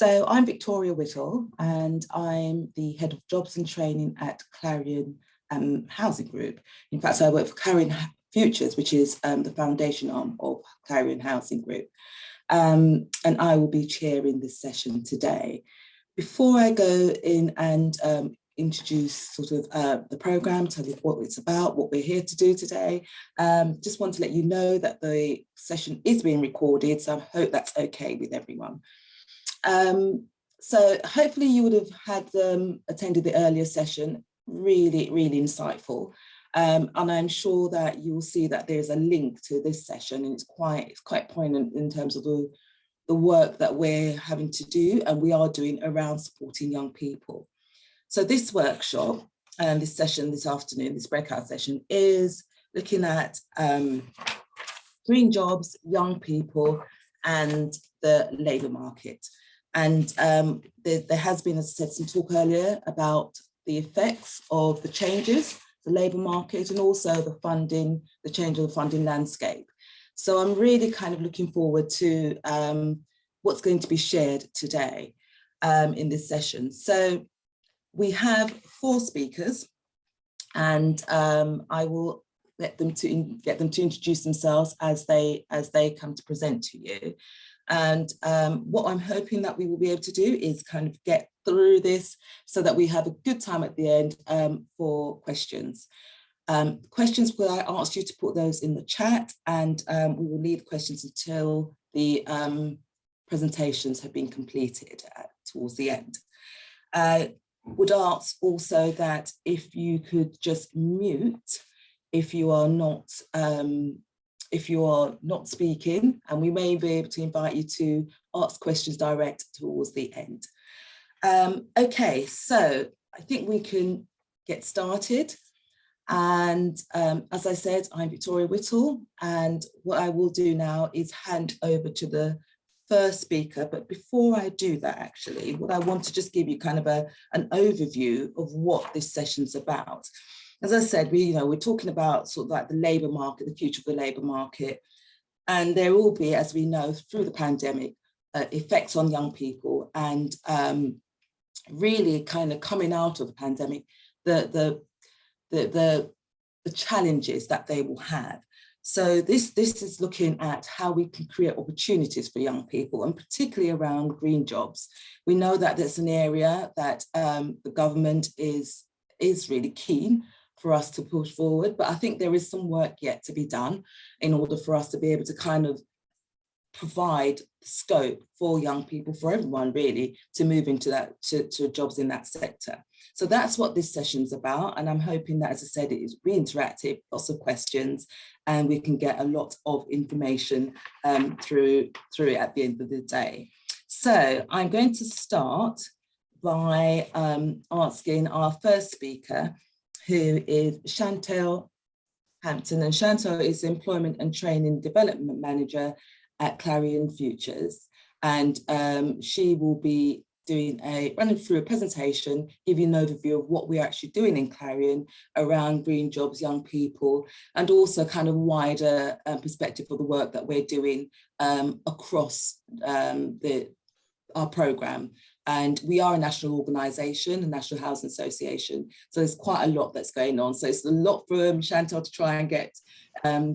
So I'm Victoria Whittle, and I'm the Head of Jobs and Training at Clarion Housing Group. In fact, I work for Clarion Futures, which is the foundation arm of Clarion Housing Group. And I will be chairing this session today. Before I go in and introduce sort of the programme, tell you what it's about, what we're here to do today, just want to let you know that the session is being recorded, so I hope that's okay with everyone. So hopefully you would have had attended the earlier session, really insightful. And I'm sure that you will see that there's a link to this session, and it's quite poignant in terms of the work that we're having to do and we are doing around supporting young people. So this workshop and this session this afternoon, this breakout session, is looking at green jobs, young people, and the labour market. And there has been, as I said, some talk earlier about the effects of the changes, the labour market, and also the change of the funding landscape. So I'm really kind of looking forward to what's going to be shared today in this session. So we have 4 speakers, and I will get them to introduce themselves as they come to present to you. And what I'm hoping that we will be able to do is kind of get through this so that we have a good time at the end for questions. Questions, will I ask you to put those in the chat, and we will leave questions until the presentations have been completed towards the end. Would ask also that if you could just mute if you are not speaking, and we may be able to invite you to ask questions direct towards the end. Okay, so I think we can get started. And as I said, I'm Victoria Whittle, and what I will do now is hand over to the first speaker. But before I do that, actually, what I want to just give you kind of an overview of what this session's about. As I said, we're talking about sort of like the labour market, the future of the labour market, and there will be, as we know, through the pandemic, effects on young people, and really kind of coming out of the pandemic, the challenges that they will have. So this is looking at how we can create opportunities for young people, and particularly around green jobs. We know that there's an area that the government is really keen for us to push forward, but I think there is some work yet to be done in order for us to be able to kind of provide scope for young people, for everyone really, to move into that, to jobs in that sector. So that's what this session's about, and I'm hoping that, as I said, it is really interactive, lots of questions, and we can get a lot of information through it at the end of the day. So I'm going to start by asking our first speaker, who is Chantel Hampton, and Chantel is Employment and Training Development Manager at Clarion Futures, and she will be running through a presentation, giving an overview of what we're actually doing in Clarion around green jobs, young people, and also kind of wider perspective of the work that we're doing across our programme. And we are a national organisation, a National Housing Association, so there's quite a lot that's going on. So it's a lot for Chantal to try and get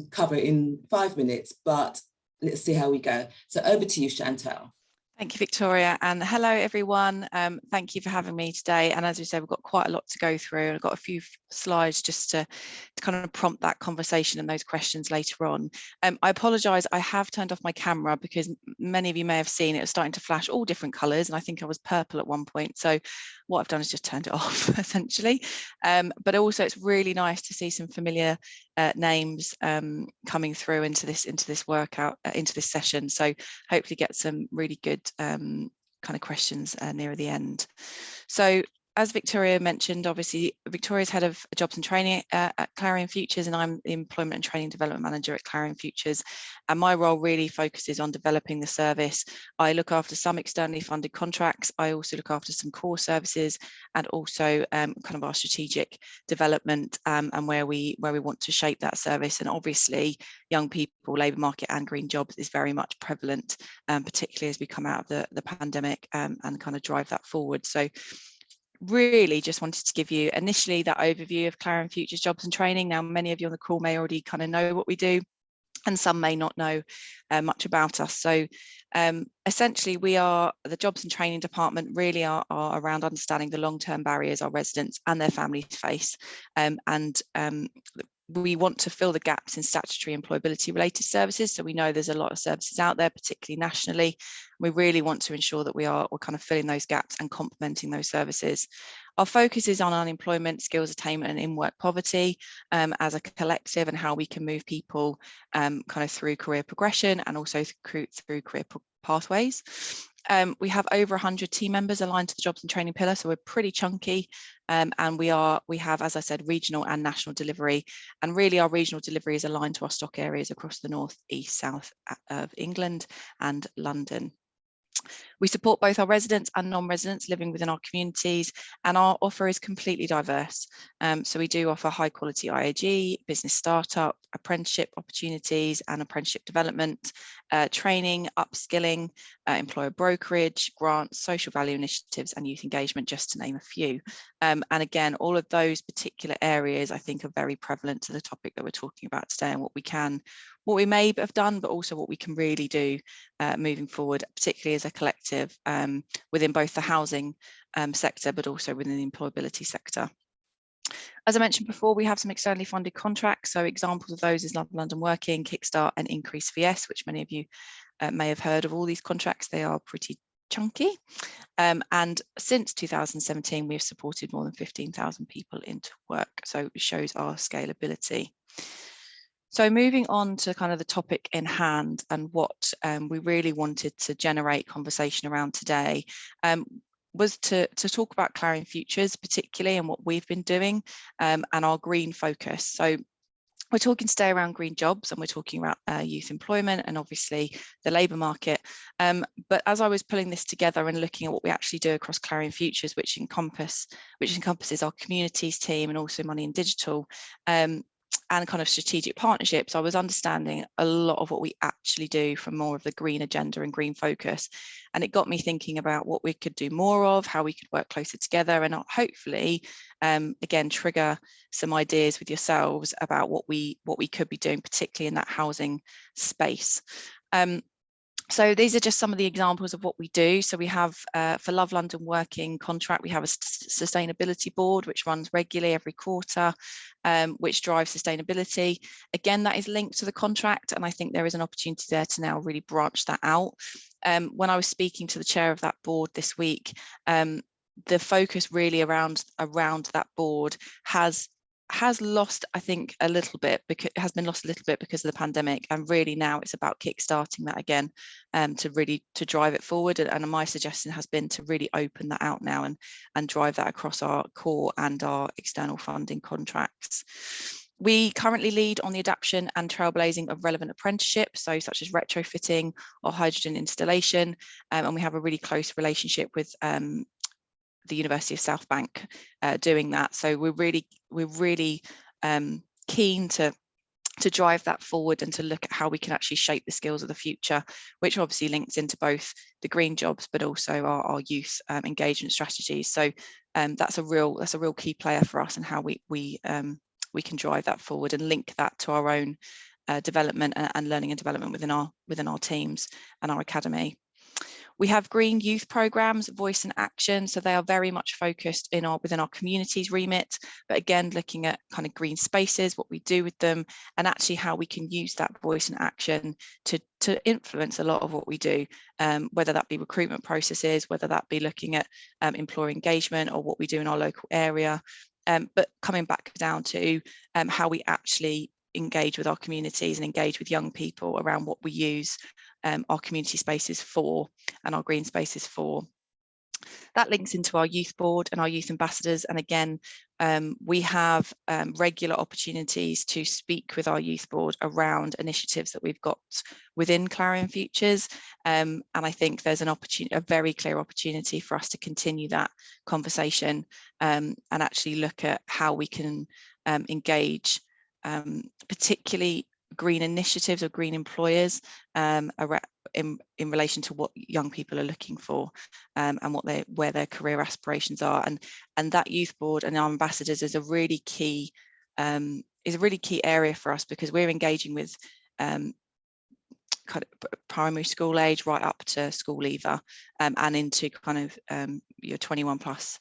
cover in 5 minutes, but let's see how we go. So over to you, Chantal. Thank you, Victoria, and hello everyone. Thank you for having me today. And as we said, we've got quite a lot to go through, and I've got a few slides just to kind of prompt that conversation and those questions later on. I apologise, I have turned off my camera because many of you may have seen it was starting to flash all different colours, and I think I was purple at one point. So what I've done is just turned it off essentially. But also it's really nice to see some familiar names coming through into this workout, into this session. So hopefully get some really good kind of questions nearer the end. So as Victoria mentioned, obviously Victoria's head of jobs and training at Clarion Futures, and I'm the employment and training development manager at Clarion Futures. And my role really focuses on developing the service. I look after some externally funded contracts. I also look after some core services, and also kind of our strategic development and where we want to shape that service. And obviously, young people, labour market, and green jobs is very much prevalent, particularly as we come out of the pandemic and kind of drive that forward. So really just wanted to give you initially that overview of Clarion Futures Jobs and Training. Now, many of you on the call may already kind of know what we do, and some may not know much about us. So essentially, we are the Jobs and Training Department, really are around understanding the long-term barriers our residents and their families face. We want to fill the gaps in statutory employability related services. So we know there's a lot of services out there, particularly nationally. We really want to ensure that we're kind of filling those gaps and complementing those services. Our focus is on unemployment, skills attainment, and in-work poverty as a collective, and how we can move people kind of through career progression and also through career pathways. We have over 100 team members aligned to the jobs and training pillar, so we're pretty chunky, and we have, as I said, regional and national delivery, and really our regional delivery is aligned to our stock areas across the north, east, south of England and London. We support both our residents and non-residents living within our communities, and our offer is completely diverse. So we do offer high quality IAG, business startup, apprenticeship opportunities and apprenticeship development, training, upskilling, employer brokerage, grants, social value initiatives, and youth engagement, just to name a few. And again, all of those particular areas I think are very prevalent to the topic that we're talking about today, and what we may have done, but also what we can really do moving forward, particularly as a collective within both the housing sector, but also within the employability sector. As I mentioned before, we have some externally funded contracts. So examples of those is London Working, Kickstart, and Increase VS, which many of you may have heard of all these contracts. They are pretty chunky. And since 2017, we've supported more than 15,000 people into work. So it shows our scalability. So moving on to kind of the topic in hand, and what we really wanted to generate conversation around today was to talk about Clarion Futures particularly, and what we've been doing and our green focus. So we're talking today around green jobs, and we're talking about youth employment and obviously the labour market. But as I was pulling this together and looking at what we actually do across Clarion Futures, which encompasses our communities team and also money and digital, and kind of strategic partnerships, I was understanding a lot of what we actually do from more of the green agenda and green focus. And it got me thinking about what we could do more of, how we could work closer together, and hopefully, again, trigger some ideas with yourselves about what we could be doing, particularly in that housing space. So these are just some of the examples of what we do. So we have, for Love London Working contract, we have a sustainability board, which runs regularly every quarter, which drives sustainability. Again, that is linked to the contract, and I think there is an opportunity there to now really branch that out. When I was speaking to the chair of that board this week, the focus really around that board has lost, I think, a little bit, because it has been lost a little bit because of the pandemic, and really now it's about kick-starting that again, to drive it forward. And my suggestion has been to really open that out now and drive that across our core and our external funding contracts. We currently lead on the adaptation and trailblazing of relevant apprenticeships, so such as retrofitting or hydrogen installation, and we have a really close relationship with the University of South Bank doing that. So we're really keen to drive that forward and to look at how we can actually shape the skills of the future, which obviously links into both the green jobs but also our youth engagement strategies. So that's a real key player for us, and how we can drive that forward and link that to our own development and learning and development within our teams and our academy. We have green youth programs, voice and action, so they are very much focused within our communities remit, but again, looking at kind of green spaces, what we do with them, and actually how we can use that voice and action to influence a lot of what we do, whether that be recruitment processes, whether that be looking at employer engagement or what we do in our local area, but coming back down to how we actually engage with our communities and engage with young people around what we use our community spaces for and our green spaces for. That links into our youth board and our youth ambassadors. And again, we have regular opportunities to speak with our youth board around initiatives that we've got within Clarion Futures. And I think there's an opportunity, a very clear opportunity for us to continue that conversation and actually look at how we can engage particularly green initiatives or green employers in relation to what young people are looking for and where their career aspirations are, and that youth board and our ambassadors is a really key area for us, because we're engaging with kind of primary school age right up to school leaver and into kind of your 21 plus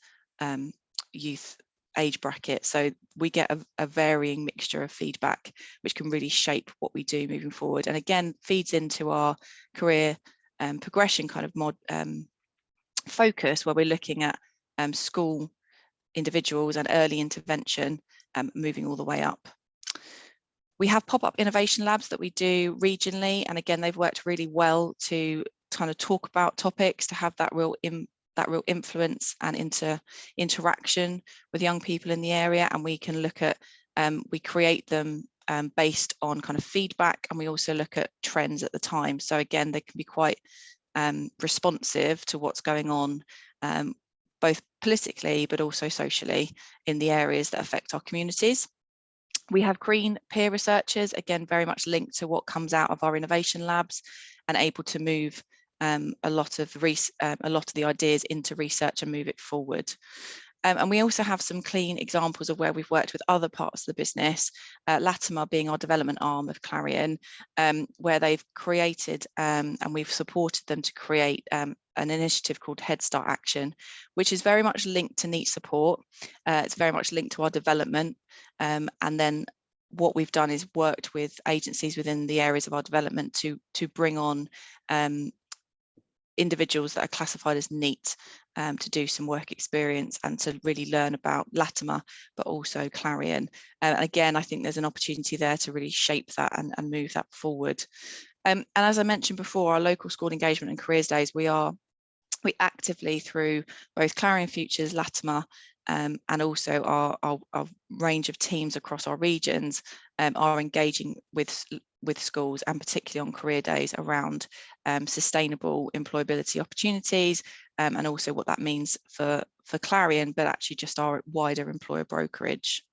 youth age bracket. So we get a varying mixture of feedback which can really shape what we do moving forward, and again feeds into our career progression kind of focus, where we're looking at school individuals and early intervention moving all the way up. We have pop-up innovation labs that we do regionally, and again they've worked really well to kind of talk about topics, to have that real influence and interaction with young people in the area. And we can look at, we create them based on kind of feedback, and we also look at trends at the time. So again, they can be quite responsive to what's going on, both politically but also socially in the areas that affect our communities. We have green peer researchers, again very much linked to what comes out of our innovation labs and able to move a lot of the ideas into research and move it forward. And we also have some clean examples of where we've worked with other parts of the business, Latimer being our development arm of Clarion, where they've created and we've supported them to create an initiative called Head Start Action, which is very much linked to NEET support. It's very much linked to our development. And then what we've done is worked with agencies within the areas of our development to bring on individuals that are classified as NEET to do some work experience and to really learn about Latimer, but also Clarion. Again, I think there's an opportunity there to really shape that and move that forward. And as I mentioned before, our local school engagement and careers days, we actively, through both Clarion Futures, Latimer, and also our range of teams across our regions, are engaging with schools, and particularly on career days, around sustainable employability opportunities, and also what that means for Clarion, but actually just our wider employer brokerage.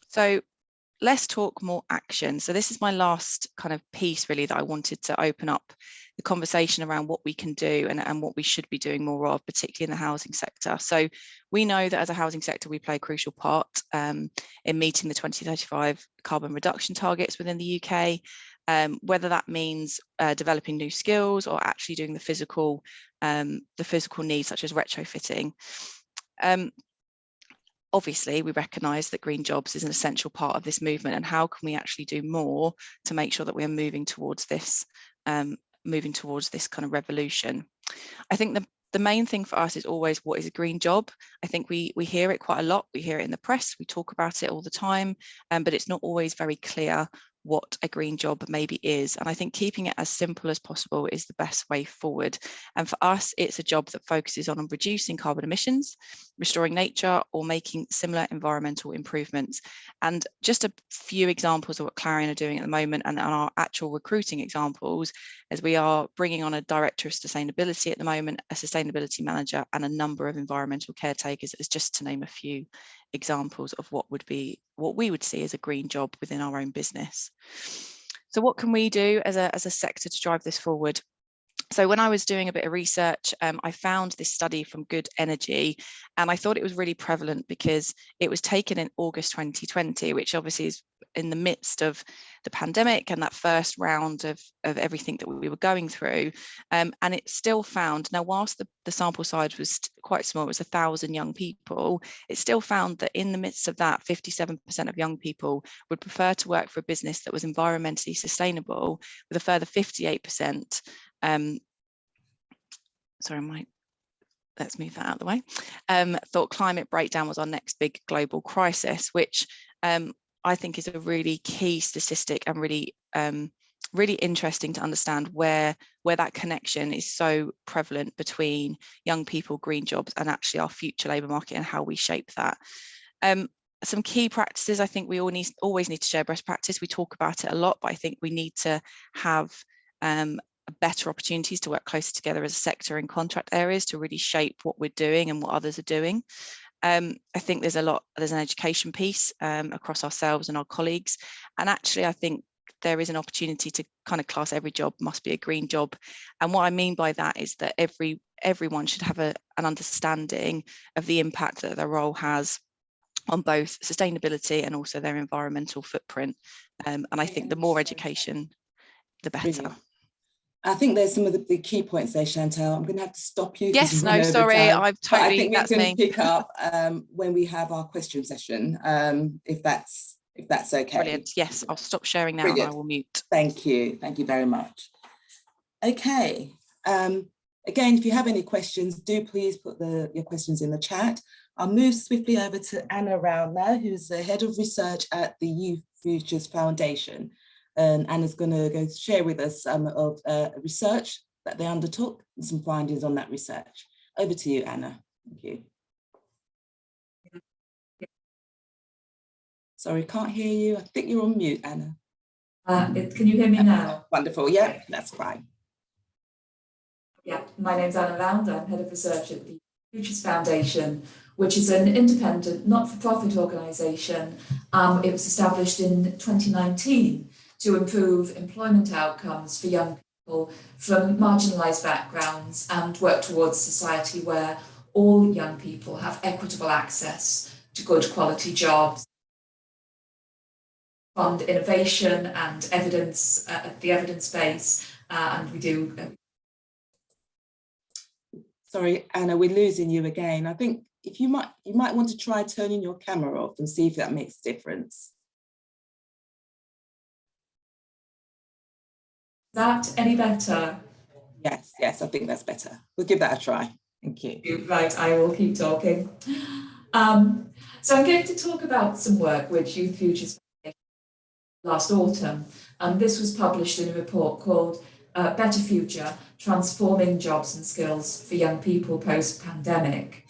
So let's talk more action. So this is my last kind of piece really that I wanted to open up the conversation around what we can do and what we should be doing more of, particularly in the housing sector. So we know that as a housing sector, we play a crucial part in meeting the 2035 carbon reduction targets within the UK, whether that means developing new skills or actually doing the physical needs such as retrofitting. Obviously, we recognise that green jobs is an essential part of this movement, and how can we actually do more to make sure that we are moving towards this kind of revolution. I think the main thing for us is always, what is a green job? I think we hear it quite a lot. We hear it in the press, we talk about it all the time, but it's not always very clear what a green job maybe is. And I think keeping it as simple as possible is the best way forward. And for us, it's a job that focuses on reducing carbon emissions, restoring nature, or making similar environmental improvements. And just a few examples of what Clarion are doing at the moment, and our actual recruiting examples, as we are bringing on a director of sustainability at the moment, a sustainability manager, and a number of environmental caretakers, is just to name a few examples of what we would see as a green job within our own business. So what can we do as a sector to drive this forward? So when I was doing a bit of research, I found this study from Good Energy, and I thought it was really prevalent because it was taken in August 2020, which obviously is in the midst of the pandemic and that first round of everything that we were going through. And it still found, now whilst the sample size was quite small, it was 1,000 young people, it still found that in the midst of that, 57% of young people would prefer to work for a business that was environmentally sustainable, with a further 58%. Let's move that out of the way. Thought climate breakdown was our next big global crisis, which I think is a really key statistic and really really interesting to understand where that connection is so prevalent between young people, green jobs, and actually our future labour market and how we shape that. Some key practices, I think we always need to share best practice. We talk about it a lot, but I think we need to have better opportunities to work closer together as a sector in contract areas to really shape what we're doing and what others are doing. I think there's an education piece across ourselves and our colleagues. And actually, I think there is an opportunity to kind of class every job must be a green job. And what I mean by that is that everyone should have an understanding of the impact that their role has on both sustainability and also their environmental footprint. And I think the more education, the better. Brilliant. I think there's some of the key points there, Chantal. I'm going to have to stop you. Yes, no, sorry, I've totally. I think we can pick up when we have our question session, if that's okay. Brilliant. Yes, I'll stop sharing now. Brilliant. And I will mute. Thank you very much. Okay. Again, if you have any questions, do please put your questions in the chat. I'll move swiftly over to Anna Rao now, who's the head of research at the Youth Futures Foundation. And Anna's going to go share with us some of research that they undertook and some findings on that research. Over to you, Anna. Thank you. Sorry, can't hear you. I think you're on mute, Anna. Can you hear me now? Wonderful. Yeah, that's fine. Yeah, my name's Anna Round. I'm head of research at the Futures Foundation, which is an independent, not-for-profit organisation. It was established in 2019 to improve employment outcomes for young people from marginalised backgrounds and work towards a society where all young people have equitable access to good quality jobs, fund innovation and evidence, the evidence base, and we do. Sorry, Anna, we're losing you again. I think if you might want to try turning your camera off and see if that makes a difference. Is that any better? Yes, I think that's better. We'll give that a try. Thank you. Right, I will keep talking. So I'm going to talk about some work which Youth Futures last autumn, and this was published in a report called Better Future, Transforming Jobs and Skills for Young People Post-Pandemic.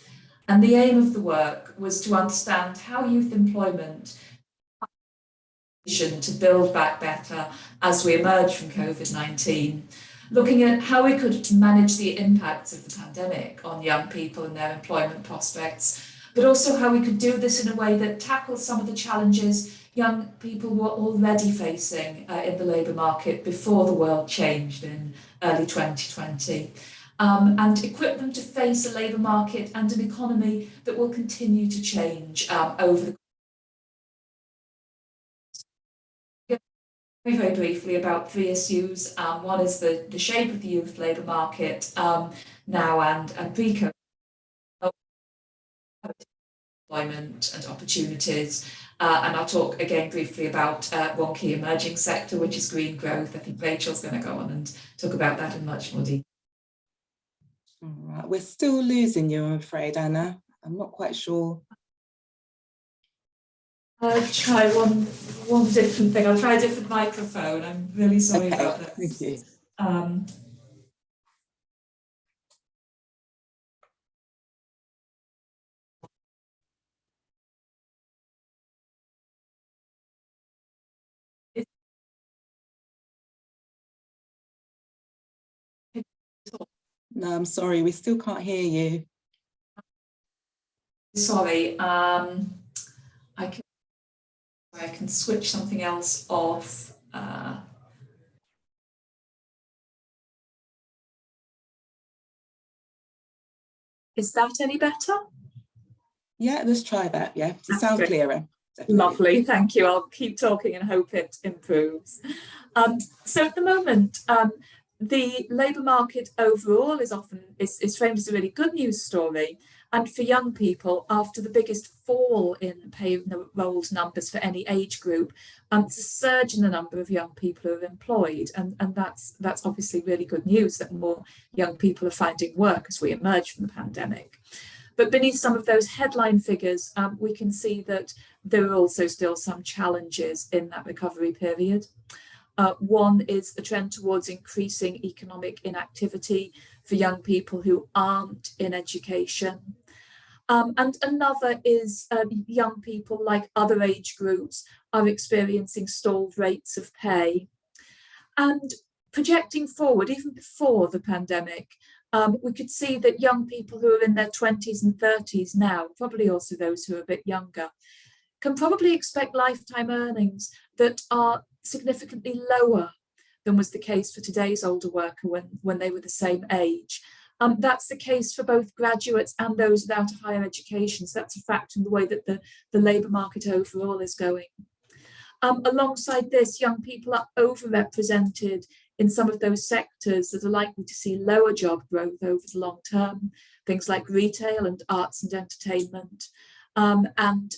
And the aim of the work was to understand how youth employment to build back better as we emerge from COVID-19, looking at how we could manage the impacts of the pandemic on young people and their employment prospects, but also how we could do this in a way that tackles some of the challenges young people were already facing in the labour market before the world changed in early 2020, and equip them to face a labour market and an economy that will continue to change over the very briefly about three issues. One is the shape of the youth labour market now and pre-COVID employment and opportunities. And I'll talk again briefly about one key emerging sector, which is green growth. I think Rachel's going to go on and talk about that in much more detail. All right, we're still losing you, I'm afraid, Anna. I'm not quite sure. I'll try one different thing. I'll try a different microphone. I'm really sorry about that. Thank you. No, I'm sorry, we still can't hear you. Sorry, I can switch something else off. Is that any better? Yeah, let's try that. Yeah, it sounds clearer. Definitely. Lovely, thank you. I'll keep talking and hope it improves. So at the moment, the labour market overall is framed as a really good news story. And for young people, after the biggest fall in payroll numbers for any age group, there's a surge in the number of young people who are employed. And that's obviously really good news that more young people are finding work as we emerge from the pandemic. But beneath some of those headline figures, we can see that there are also still some challenges in that recovery period. One is a trend towards increasing economic inactivity for young people who aren't in education. And another is young people, like other age groups, are experiencing stalled rates of pay. And projecting forward, even before the pandemic, we could see that young people who are in their 20s and 30s now, probably also those who are a bit younger, can probably expect lifetime earnings that are significantly lower than was the case for today's older worker when they were the same age. That's the case for both graduates and those without a higher education. So that's a factor in the way that the labour market overall is going. Alongside this, young people are overrepresented in some of those sectors that are likely to see lower job growth over the long term, things like retail and arts and entertainment. And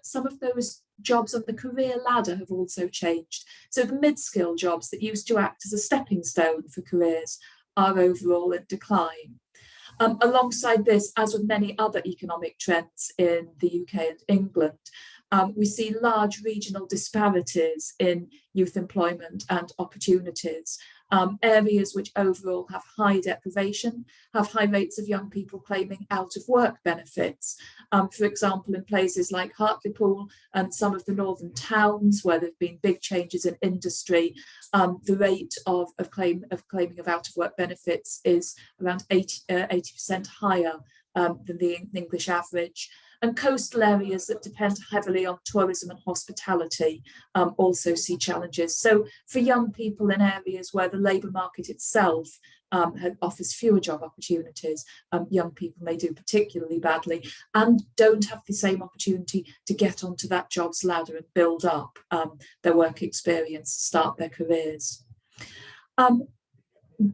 some of those jobs on the career ladder have also changed. So the mid-skill jobs that used to act as a stepping stone for careers are overall in decline. Alongside this, as with many other economic trends in the UK and England, we see large regional disparities in youth employment and opportunities. Areas which overall have high deprivation, have high rates of young people claiming out of work benefits. For example, in places like Hartlepool and some of the northern towns where there have been big changes in industry, the rate of claiming of out of work benefits is around 80% higher than the English average. And coastal areas that depend heavily on tourism and hospitality also see challenges. So for young people in areas where the labour market itself offers fewer job opportunities, young people may do particularly badly and don't have the same opportunity to get onto that jobs ladder and build up their work experience, start their careers.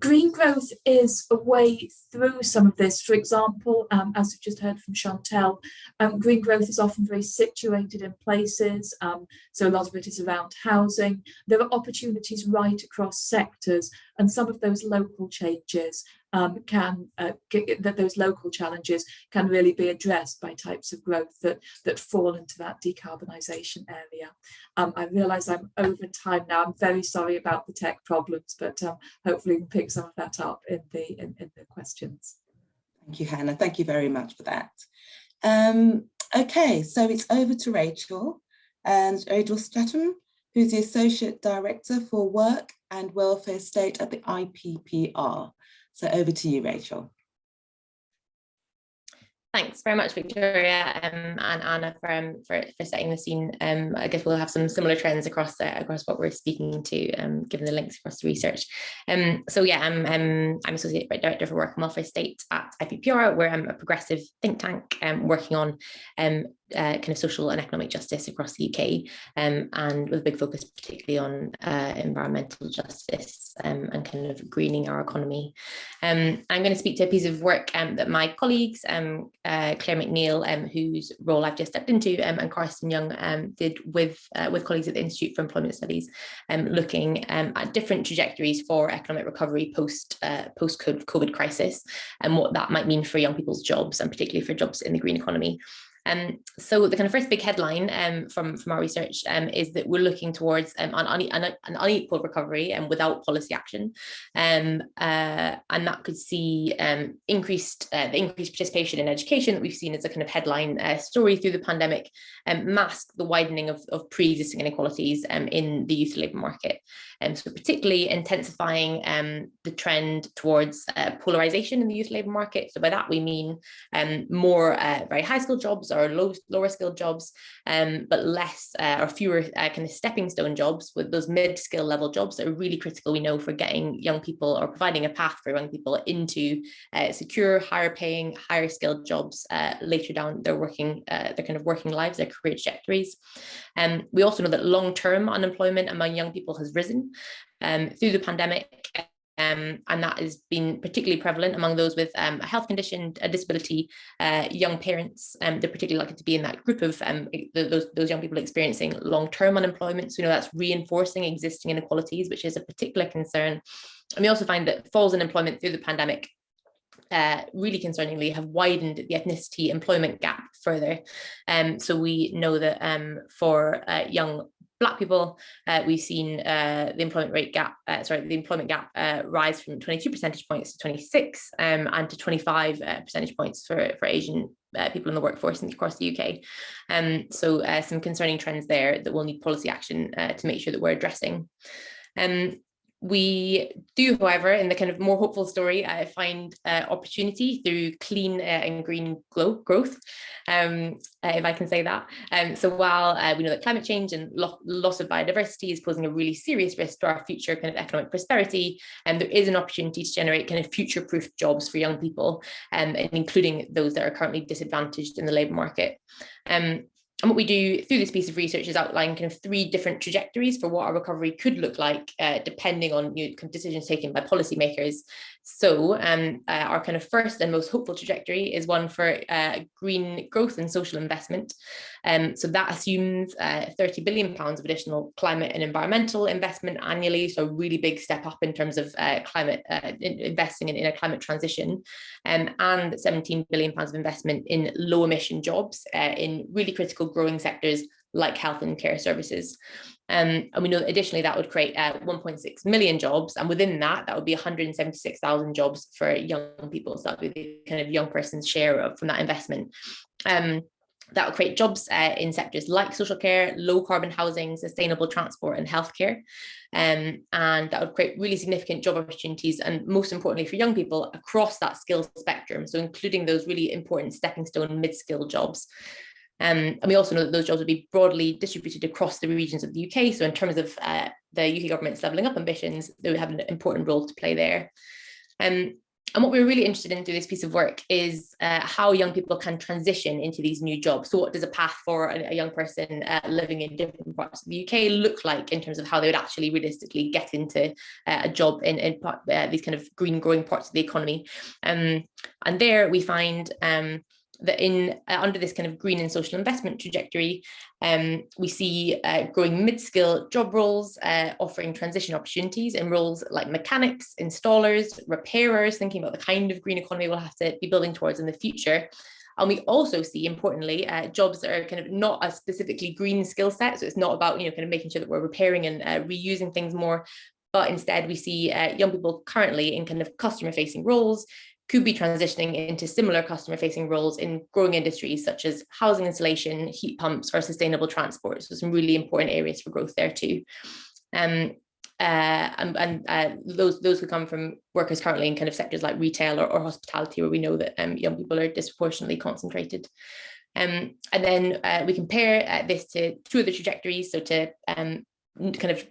Green growth is a way through some of this. For example, as we've just heard from Chantel, green growth is often very situated in places, so a lot of it is around housing. There are opportunities right across sectors, and some of those local changes those local challenges can really be addressed by types of growth that fall into that decarbonisation area. I realise I'm over time now. I'm very sorry about the tech problems, but hopefully we can pick some of that up in the questions. Thank you, Hannah. Thank you very much for that. Okay, so it's over to Rachel, and Rachel Stratham, who's the Associate Director for Work and Welfare State at the IPPR. So over to you, Rachel. Thanks very much, Victoria and Anna for setting the scene. I guess we'll have some similar trends across what we're speaking to, given the links across the research. So yeah, I'm Associate Director for Work and Welfare State at IPPR, where I'm a progressive think tank working on kind of social and economic justice across the UK, and with a big focus particularly on environmental justice and kind of greening our economy. I'm going to speak to a piece of work that my colleagues, Claire McNeil, whose role I've just stepped into, and Carsten Young did with colleagues at the Institute for Employment Studies, looking at different trajectories for economic recovery post-COVID crisis, and what that might mean for young people's jobs, and particularly for jobs in the green economy. So the kind of first big headline from our research is that we're looking towards an unequal recovery and without policy action, and that could see the increased participation in education that we've seen as a kind of headline story through the pandemic, mask the widening of pre-existing inequalities in the youth labour market. So particularly intensifying the trend towards polarisation in the youth labour market. So by that we mean more very high skilled jobs or lower skilled jobs, but less or fewer kind of stepping stone jobs, with those mid-skill level jobs that are really critical, we know, for getting young people, or providing a path for young people into secure, higher paying, higher skilled jobs later down their kind of working lives, their career trajectories. We also know that long-term unemployment among young people has risen through the pandemic, and that has been particularly prevalent among those with a health condition, a disability, young parents. They're particularly likely to be in that group of those young people experiencing long-term unemployment. So that's reinforcing existing inequalities, which is a particular concern. And we also find that falls in employment through the pandemic really concerningly have widened the ethnicity employment gap further. So we know that for young Black people, we've seen the employment gap rise from 22 percentage points to 26 and to 25 percentage points for Asian people in the workforce across the UK. So some concerning trends there that will need policy action to make sure that we're addressing. We do, however, in the kind of more hopeful story, find opportunity through clean and green growth, if I can say that. So while we know that climate change and loss of biodiversity is posing a really serious risk to our future kind of economic prosperity, and there is an opportunity to generate kind of future-proof jobs for young people, and including those that are currently disadvantaged in the labour market. And what we do through this piece of research is outline kind of 3 different trajectories for what our recovery could look like, depending on kind of decisions taken by policymakers. So our kind of first and most hopeful trajectory is one for green growth and social investment. So that assumes £30 billion of additional climate and environmental investment annually. So a really big step up in terms of climate investing in a climate transition, and £17 billion of investment in low emission jobs in really critical growing sectors like health and care services. And we know that additionally that would create 1.6 million jobs, and within that would be 176,000 jobs for young people. So that would be the kind of young person's share from that investment. That will create jobs in sectors like social care, low carbon housing, sustainable transport and healthcare. And that would create really significant job opportunities, and most importantly for young people across that skills spectrum. So including those really important stepping stone mid-skill jobs. And we also know that those jobs would be broadly distributed across the regions of the UK. So in terms of the UK government's levelling up ambitions, they would have an important role to play there. And what we're really interested in through this piece of work is how young people can transition into these new jobs. So what does a path for a young person living in different parts of the UK look like in terms of how they would actually realistically get into a job in these kind of green growing parts of the economy. And there we find that under this kind of green and social investment trajectory, we see growing mid-skill job roles offering transition opportunities in roles like mechanics, installers, repairers, thinking about the kind of green economy we'll have to be building towards in the future. And we also see, importantly, jobs that are kind of not a specifically green skill set. So it's not about, kind of making sure that we're repairing and reusing things more, but instead we see young people currently in kind of customer-facing roles could be transitioning into similar customer-facing roles in growing industries such as housing insulation, heat pumps, or sustainable transport. So some really important areas for growth there too. And those who come from workers currently in kind of sectors like retail or hospitality, where we know that young people are disproportionately concentrated. And then we compare this to 2 other trajectories. So to kind of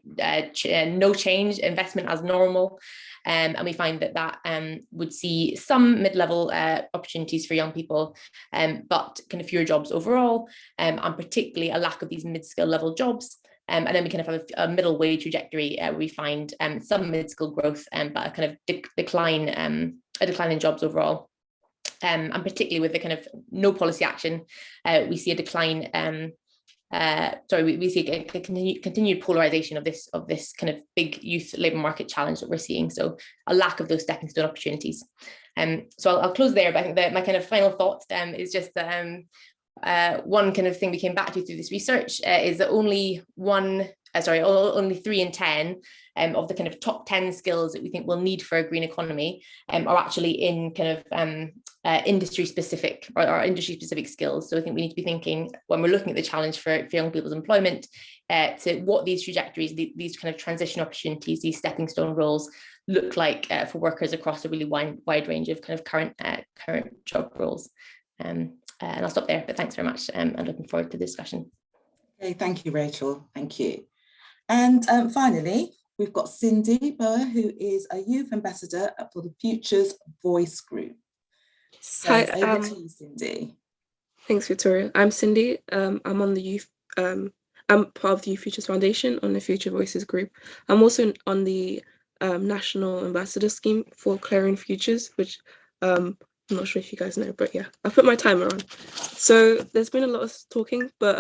no change, investment as normal. And we find that would see some mid-level opportunities for young people, but kind of fewer jobs overall, and particularly a lack of these mid-skill level jobs. And then we kind of have a middle way trajectory where we find some mid-skill growth, but a kind of decline in jobs overall. And particularly with the kind of no policy action, we see a decline. We see a continued polarization of this kind of big youth labour market challenge that we're seeing. So a lack of those stepping stone opportunities. So I'll close there, but I think that my kind of final thought is just that one kind of thing we came back to through this research is that only 3 in 10 of the kind of top 10 skills that we think we'll need for a green economy are actually in kind of industry specific or industry specific skills. So I think we need to be thinking, when we're looking at the challenge for young people's employment, to what these trajectories, these kind of transition opportunities, these stepping stone roles look like for workers across a really wide range of kind of current job roles. And I'll stop there, but thanks very much. I'm looking forward to the discussion. Okay, thank you, Rachel. Thank you. And finally, we've got Cindy Boer, who is a youth ambassador for the Futures Voice Group. So Hi, over to you, Cindy. Thanks, Victoria. I'm Cindy. I'm on the youth. I'm part of the Youth Futures Foundation on the Future Voices group. I'm also on the National Ambassador Scheme for Clearing Futures, which I'm not sure if you guys know, but yeah, I put my timer on. So there's been a lot of talking, but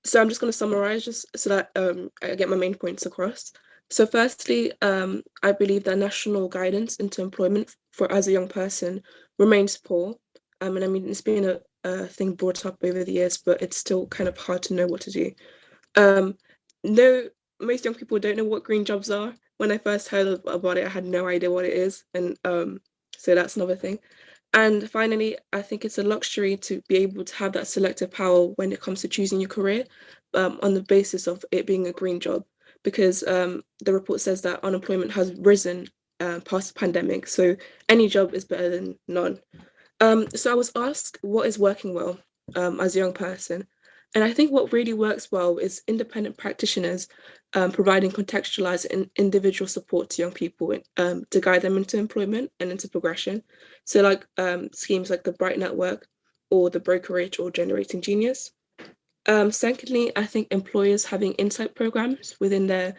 so I'm just going to summarize just so that I get my main points across. So firstly, I believe that national guidance into employment for as a young person remains poor. And I mean, it's been a thing brought up over the years, but it's still kind of hard to know what to do. No, most young people don't know what green jobs are. When I first heard about it, I had no idea what it is, and so that's another thing. And finally, I think it's a luxury to be able to have that selective power when it comes to choosing your career, on the basis of it being a green job, because the report says that unemployment has risen past the pandemic, so any job is better than none. So I was asked what is working well as a young person. And I think what really works well is independent practitioners providing contextualized and individual support to young people to guide them into employment and into progression. So like schemes like the Bright Network or the Brokerage or Generating Genius. Secondly, I think employers having insight programs within their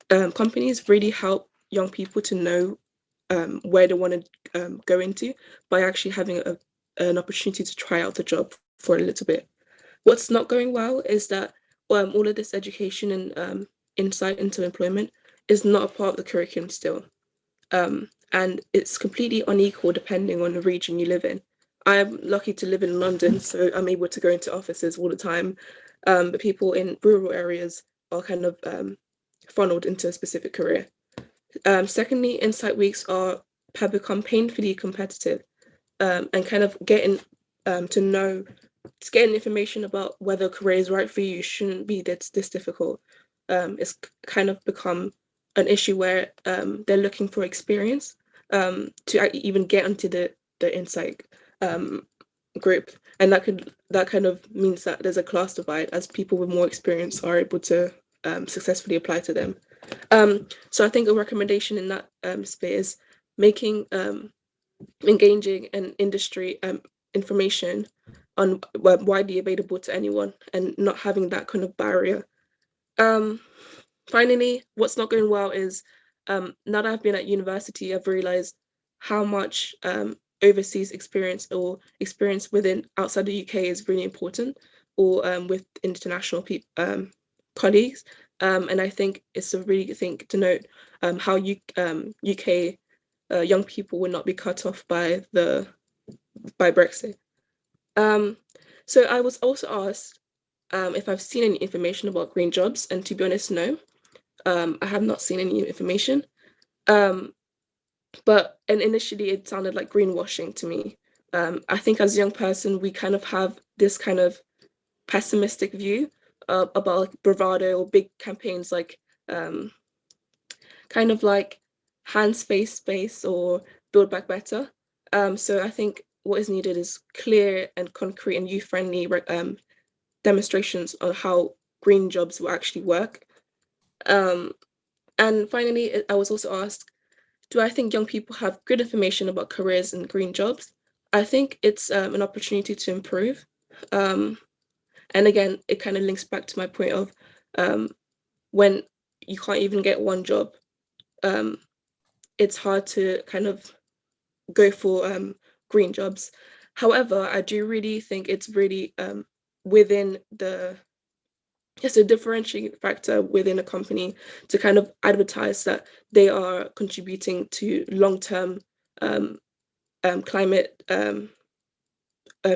companies really help young people to know where they want to go into by actually having an opportunity to try out the job for a little bit. What's not going well is that all of this education and insight into employment is not a part of the curriculum still. And it's completely unequal depending on the region you live in. I'm lucky to live in London, so I'm able to go into offices all the time. But people in rural areas are kind of funneled into a specific career. Secondly, insight weeks have become painfully competitive, and kind of getting to know, getting information about whether a career is right for you shouldn't be this difficult. It's kind of become an issue where they're looking for experience to even get into the insight group, and that kind of means that there's a class divide as people with more experience are able to successfully apply to them. So I think a recommendation in that space is making engaging and industry information on widely available to anyone and not having that kind of barrier. Finally, what's not going well is now that I've been at university, I've realized how much overseas experience or experience within outside the UK is really important, or with international colleagues. And I think it's a really good thing to note how UK young people will not be cut off by Brexit. So I was also asked if I've seen any information about green jobs, and to be honest, no. I have not seen any information. But initially it sounded like greenwashing to me. I think as a young person, we kind of have this kind of pessimistic view about like bravado or big campaigns like kind of like hand space or build back better. So I think what is needed is clear and concrete and youth-friendly demonstrations on how green jobs will actually work. And finally, I was also asked, do I think young people have good information about careers and green jobs? I think it's an opportunity to improve. And again, it kind of links back to my point of when you can't even get one job, it's hard to kind of go for green jobs. However, I do really think it's really within it's a differentiating factor within a company to kind of advertise that they are contributing to long-term climate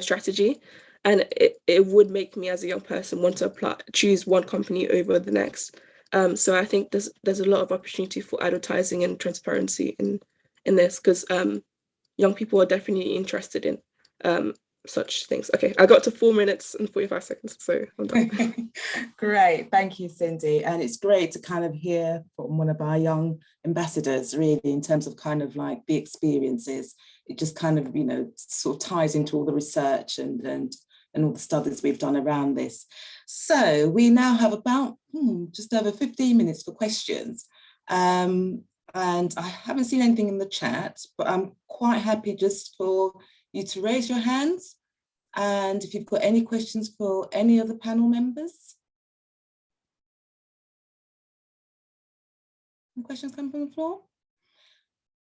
strategy. And it would make me as a young person want to choose one company over the next. So I think there's a lot of opportunity for advertising and transparency in this, because young people are definitely interested in such things. Okay, I got to 4 minutes and 45 seconds, so I'm done. Great, thank you, Cindy. And it's great to kind of hear from one of our young ambassadors, really, in terms of kind of like the experiences. It just kind of, sort of ties into all the research and all the studies we've done around this. So we now have about just over 15 minutes for questions. And I haven't seen anything in the chat, but I'm quite happy just for you to raise your hands. And if you've got any questions for any of the panel members. Any questions come from the floor?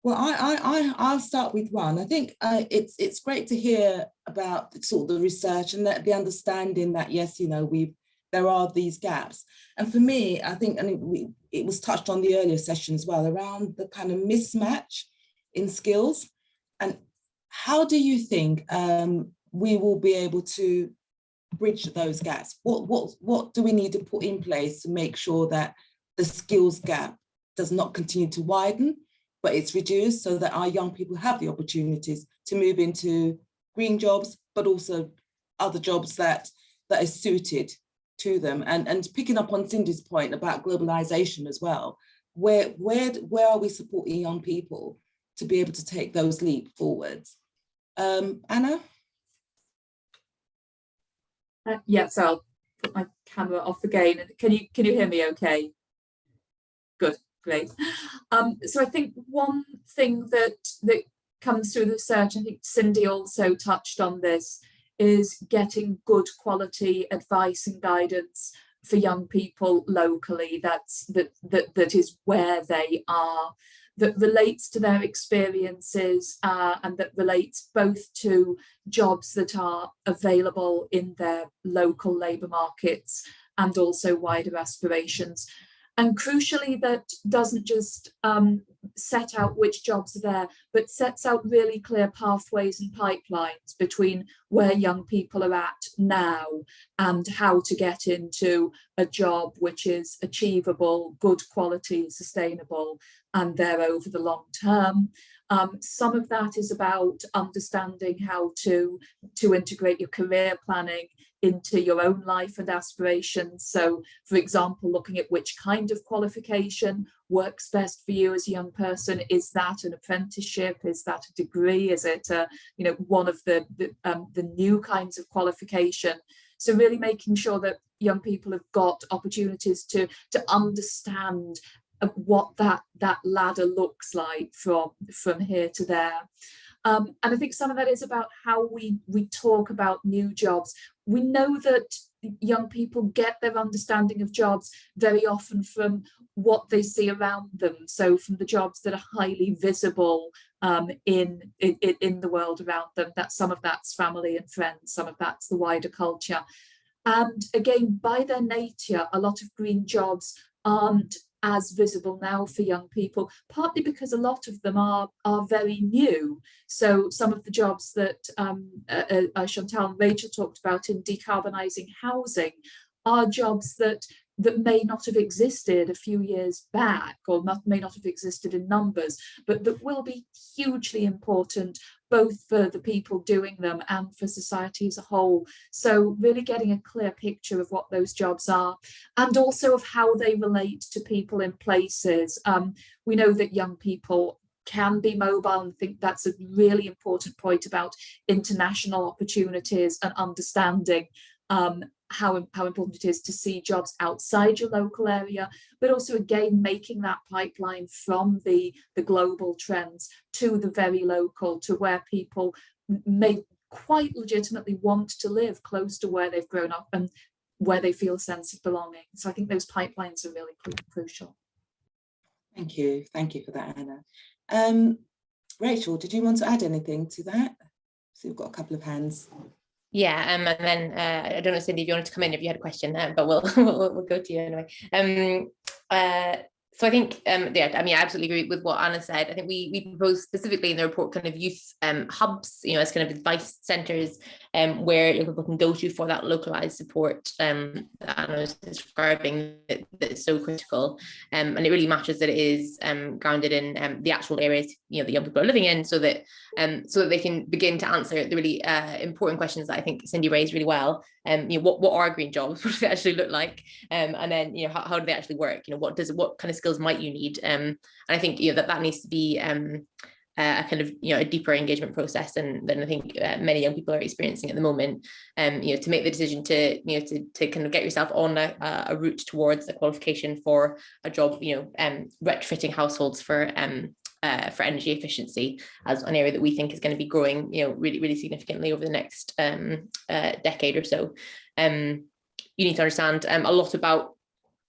Well, I'll start with one. I think it's great to hear about sort of the research and the understanding that, yes, there are these gaps. And for me, I think, and it was touched on the earlier session as well, around the kind of mismatch in skills. And how do you think we will be able to bridge those gaps? What do we need to put in place to make sure that the skills gap does not continue to widen, but it's reduced, so that our young people have the opportunities to move into green jobs, but also other jobs that are suited to them? And picking up on Cindy's point about globalization as well, where are we supporting young people to be able to take those leap forwards? Anna? Yeah, so I'll put my camera off again. Can you hear me okay? Good, great. So I think one thing that comes through the research, I think Cindy also touched on this, is getting good quality advice and guidance for young people locally. That is where they are, that relates to their experiences, and that relates both to jobs that are available in their local labour markets and also wider aspirations. And crucially, that doesn't just set out which jobs are there, but sets out really clear pathways and pipelines between where young people are at now and how to get into a job which is achievable, good quality, sustainable, and there over the long term. Some of that is about understanding how to integrate your career planning into your own life and aspirations. So, for example, looking at which kind of qualification works best for you as a young person. Is that an apprenticeship? Is that a degree? Is it one of the new kinds of qualification? So really making sure that young people have got opportunities to understand what that ladder looks like from here to there. And I think some of that is about how we talk about new jobs. We know that young people get their understanding of jobs very often from what they see around them. So from the jobs that are highly visible in the world around them, that some of that's family and friends, some of that's the wider culture. And again, by their nature, a lot of green jobs aren't as visible now for young people, partly because a lot of them are very new. So some of the jobs that Chantal and Rachel talked about in decarbonising housing are jobs that may not have existed a few years back, or may not have existed in numbers, but that will be hugely important both for the people doing them and for society as a whole. So really getting a clear picture of what those jobs are, and also of how they relate to people in places. We know that young people can be mobile, and I think that's a really important point about international opportunities and understanding how important it is to see jobs outside your local area, but also again making that pipeline from the global trends to the very local, to where people may quite legitimately want to live close to where they've grown up and where they feel a sense of belonging. So I think those pipelines are really crucial. Thank you for that, Anna. Rachel, did you want to add anything to that? So we've got a couple of hands. Yeah, and then I don't know, Cindy, if you wanted to come in if you had a question, but we'll go to you anyway. So I think, yeah, I mean, I absolutely agree with what Anna said. I think we propose specifically in the report kind of youth hubs, as kind of advice centres where people can go to for that localised support that Anna was describing, that's so critical. And it really matters that it is grounded in the actual areas, the young people are living in, so that they can begin to answer the really important questions that I think Cindy raised really well. What are green jobs? What do they actually look like? And then, how do they actually work? What kind of skills might you need? And I think that needs to be a kind of a deeper engagement process than I think many young people are experiencing at the moment. To make the decision to kind of get yourself on a route towards a qualification for a job, retrofitting households for energy efficiency as an area that we think is going to be growing, really, really significantly over the next decade or so. You need to understand a lot about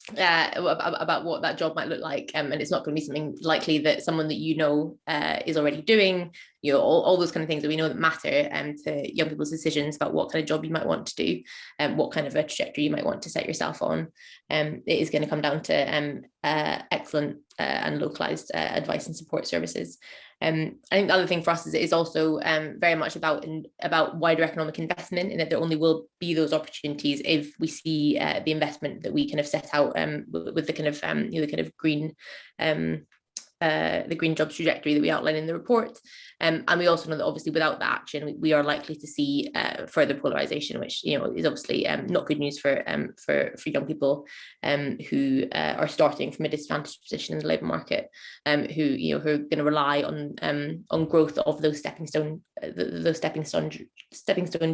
what that job might look like, and it's not going to be something likely that someone that is already doing, all those kind of things that we know that matter to young people's decisions about what kind of job you might want to do and what kind of a trajectory you might want to set yourself on. It is going to come down to excellent and localized advice and support services. I think the other thing for us is also very much about wider economic investment, in that there only will be those opportunities if we see the investment that we kind of set out with the kind of the kind of green the green jobs trajectory that we outline in the report. And we also know that obviously without that action, we are likely to see further polarization, which is obviously not good news for young people who are starting from a disadvantaged position in the labour market, who are going to rely on growth of those stepping stone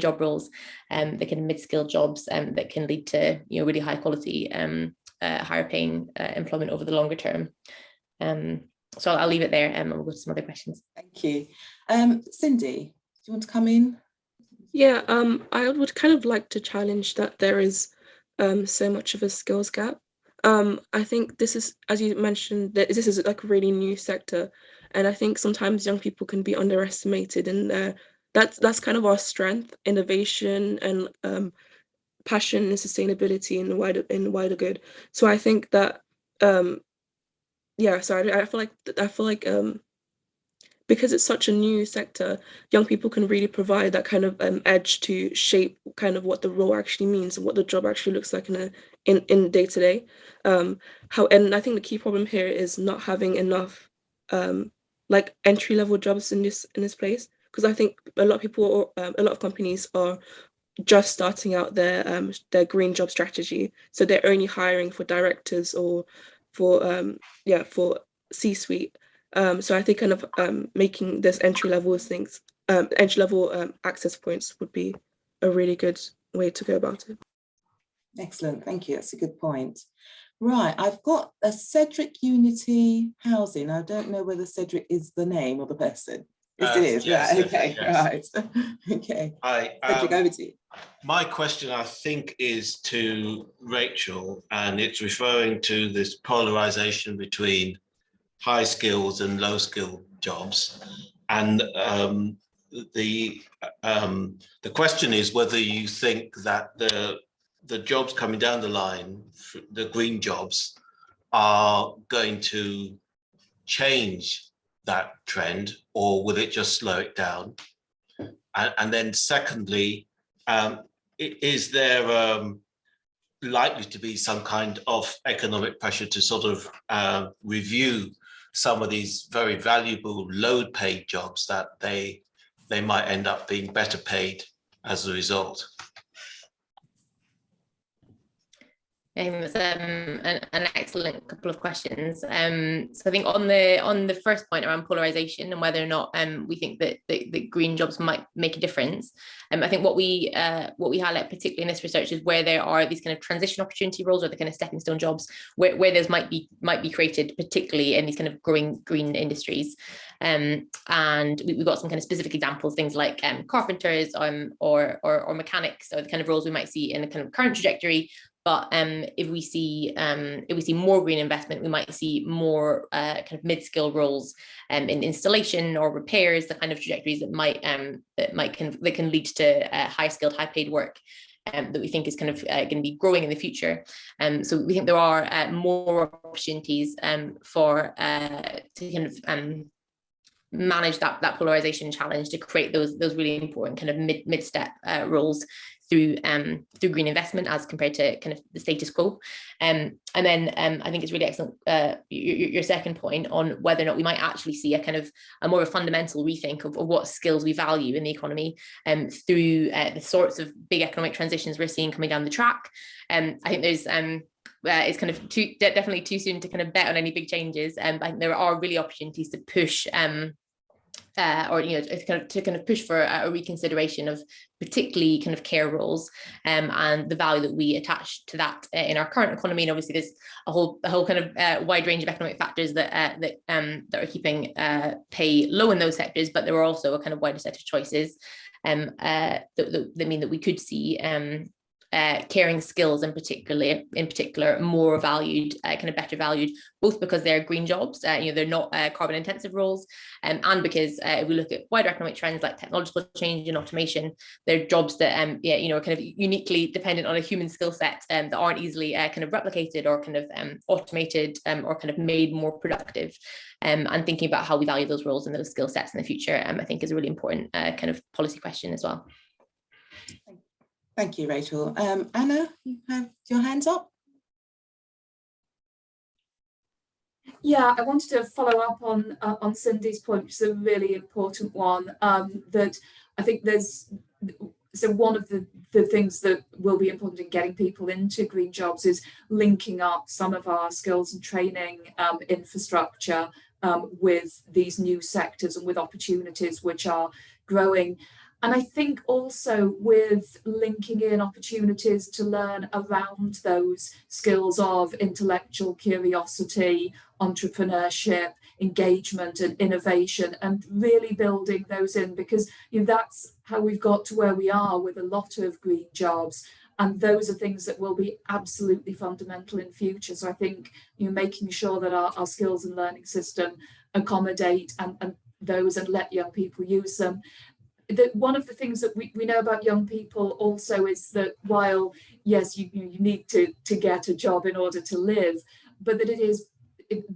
job roles, the kind of mid-skilled jobs that can lead to really high quality, higher paying employment over the longer term. So I'll leave it there and we'll go to some other questions. Thank you. Cindy, do you want to come in? Yeah, I would kind of like to challenge that there is so much of a skills gap. I think this is, as you mentioned, that this is like a really new sector, and I think sometimes young people can be underestimated, and that's kind of our strength: innovation and passion and sustainability in the wider good. So I think that yeah, so I feel like because it's such a new sector, young people can really provide that kind of edge to shape kind of what the role actually means and what the job actually looks like in day to day. And I think the key problem here is not having enough like entry level jobs in this place, because I think a lot of people, a lot of companies are just starting out their green job strategy, so they're only hiring for directors or for C-suite. So I think kind of making this entry level access points would be a really good way to go about it. Excellent, thank you. That's a good point. Right, I've got a Cedric Unity Housing. I don't know whether Cedric is the name of the person. Yes, it is. Yes, right. Okay. yes. Right. Okay. Hi. Cedric, over to you. My question, I think, is to Rachel, and it's referring to this polarization between high skills and low skill jobs. And the question is whether you think that the jobs coming down the line, the green jobs, are going to change that trend, or will it just slow it down? And then secondly, is there likely to be some kind of economic pressure to sort of review some of these very valuable low paid jobs, that they might end up being better paid as a result? It's an excellent couple of questions. So I think on the first point around polarization and whether or not we think that the green jobs might make a difference, I think what we highlight particularly in this research is where there are these kind of transition opportunity roles, or the kind of stepping stone jobs, where those might be created, particularly in these kind of growing green industries. And we've got some kind of specific examples, things like carpenters or mechanics, or the kind of roles we might see in the kind of current trajectory. But if we see more green investment, we might see more kind of mid-skill roles in installation or repairs, the kind of trajectories that can lead to high skilled, high paid work that we think is kind of going to be growing in the future. So we think there are more opportunities to kind of manage that polarization challenge, to create those really important kind of mid-step roles through green investment as compared to kind of the status quo. And then I think it's really excellent, your second point on whether or not we might actually see a kind of a more of a fundamental rethink of what skills we value in the economy through the sorts of big economic transitions we're seeing coming down the track. I think there's it's kind of definitely too soon to kind of bet on any big changes. I think there are really opportunities to push to kind of push for a reconsideration of particularly kind of care roles and the value that we attach to that in our current economy. And obviously there's a whole kind of wide range of economic factors that are keeping pay low in those sectors, but there are also a kind of wider set of choices that mean that we could see caring skills in particular more valued, kind of better valued, both because they're green jobs, they're not carbon intensive roles, and because if we look at wider economic trends like technological change and automation, they're jobs that are kind of uniquely dependent on a human skill set that aren't easily kind of replicated or kind of automated or kind of made more productive. And thinking about how we value those roles and those skill sets in the future, I think is a really important kind of policy question as well. Thank you, Rachel. Anna, you have your hands up. Yeah, I wanted to follow up on Cindy's point, which is a really important one. That I think one of the things that will be important in getting people into green jobs is linking up some of our skills and training infrastructure with these new sectors and with opportunities which are growing. And I think also with linking in opportunities to learn around those skills of intellectual curiosity, entrepreneurship, engagement and innovation, and really building those in, because that's how we've got to where we are with a lot of green jobs. And those are things that will be absolutely fundamental in future. So I think making sure that our skills and learning system accommodate and those and let young people use them. One of the things that we know about young people also is that while, yes, you need to get a job in order to live, but that it is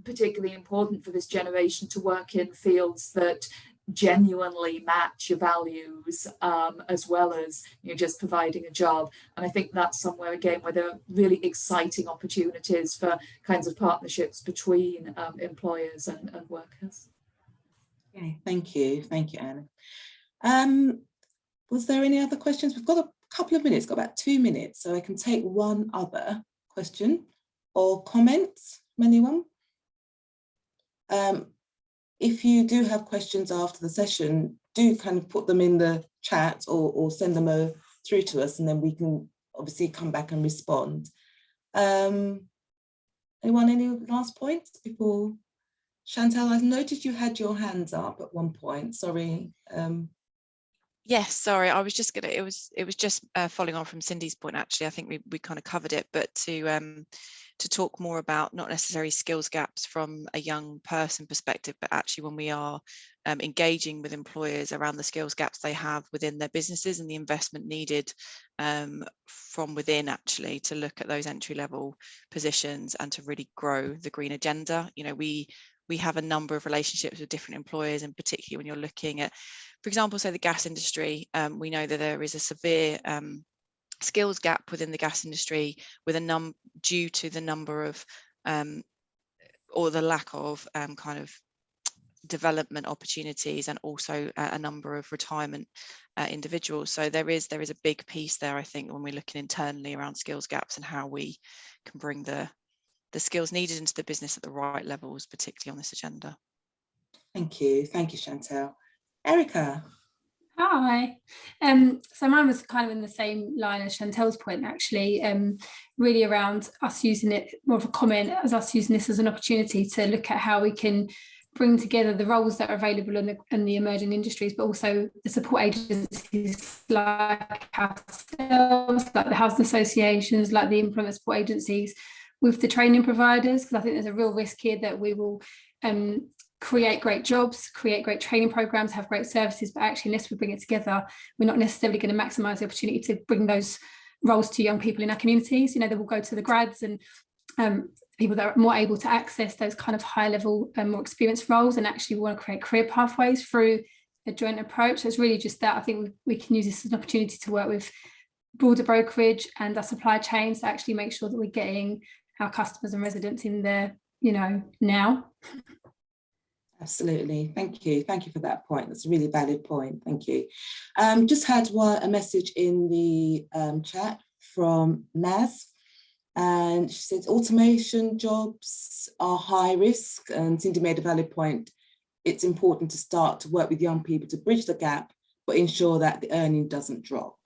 particularly important for this generation to work in fields that genuinely match your values, as well as just providing a job. And I think that's somewhere again where there are really exciting opportunities for kinds of partnerships between employers and workers. Okay, thank you, Anna. Was there any other questions? We've got a couple of minutes, got about 2 minutes, so I can take one other question or comments from anyone. If you do have questions after the session, do kind of put them in the chat or send them through to us, and then we can obviously come back and respond. Anyone, any last points before? Chantal, I noticed you had your hands up at one point, sorry. Yes, sorry, I was just gonna, it was just following on from Cindy's point, actually. I think we kind of covered it, but to talk more about not necessarily skills gaps from a young person perspective, but actually when we are engaging with employers around the skills gaps they have within their businesses and the investment needed from within, actually, to look at those entry-level positions and to really grow the green agenda. We have a number of relationships with different employers, and particularly when you're looking at, for example, say the gas industry, we know that there is a severe skills gap within the gas industry with due to the number of or the lack of kind of development opportunities, and also a number of retirement individuals. So there is a big piece there, I think, when we're looking internally around skills gaps and how we can bring the skills needed into the business at the right levels, particularly on this agenda. Thank you, Chantal. Erica. Hi. So mine was kind of in the same line as Chantal's point, actually, really around us using it, more of a comment, as us using this as an opportunity to look at how we can bring together the roles that are available in the emerging industries, but also the support agencies like ourselves, like the housing associations, like the employment support agencies, with the training providers, because I think there's a real risk here that we will create great jobs, create great training programs, have great services, but actually unless we bring it together, we're not necessarily going to maximise the opportunity to bring those roles to young people in our communities. They will go to the grads and people that are more able to access those kind of high level, more experienced roles, and actually we want to create career pathways through a joint approach. So it's really just that I think we can use this as an opportunity to work with broader brokerage and our supply chains to actually make sure that we're getting our customers and residents in there, now. Absolutely, thank you for that point. That's a really valid point, thank you. Just had a message in the chat from Naz, and she said automation jobs are high risk, and Cindy made a valid point. It's important to start to work with young people to bridge the gap, but ensure that the earning doesn't drop.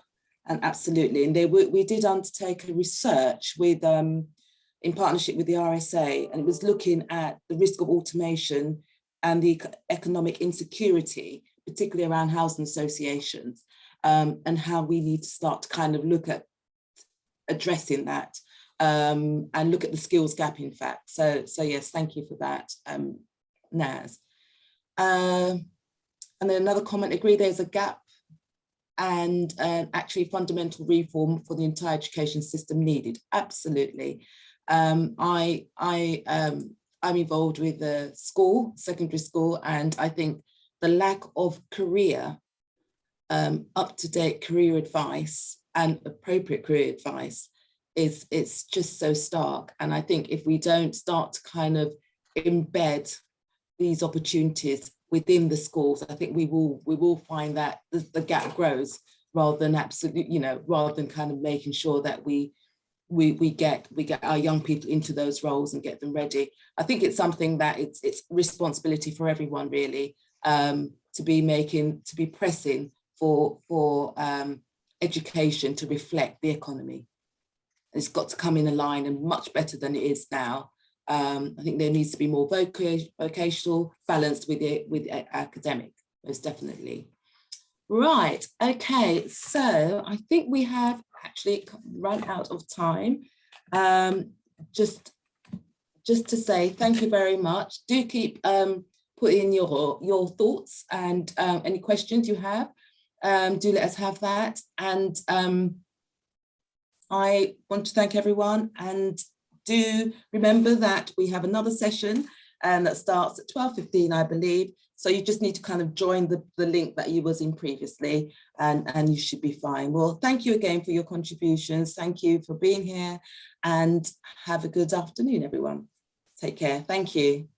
And absolutely, and we did undertake a research with in partnership with the RSA, and it was looking at the risk of automation and the economic insecurity, particularly around housing associations, and how we need to start to kind of look at addressing that and look at the skills gap, in fact. So yes, thank you for that, Naz. And then another comment, agree there's a gap and actually fundamental reform for the entire education system needed. Absolutely. I'm involved with a school, secondary school, and I think the lack of career, up-to-date career advice and appropriate career advice it's just so stark. And I think if we don't start to kind of embed these opportunities within the schools, I think we will find that the gap grows rather than absolutely, rather than kind of making sure that we get our young people into those roles and get them ready. I think it's something that it's responsibility for everyone really, to be pressing for education to reflect the economy. It's got to come in a line and much better than it is now. I think there needs to be more vocational balanced with academic, most definitely. Right, okay, so I think we have actually run out of time. Just to say thank you very much. Do keep putting your thoughts and any questions you have. Do let us have that. And I want to thank everyone, and do remember that we have another session that starts at 12:15, I believe. So you just need to kind of join the link that you was in previously, and you should be fine. Well, thank you again for your contributions. Thank you for being here, and have a good afternoon, everyone. Take care. Thank you.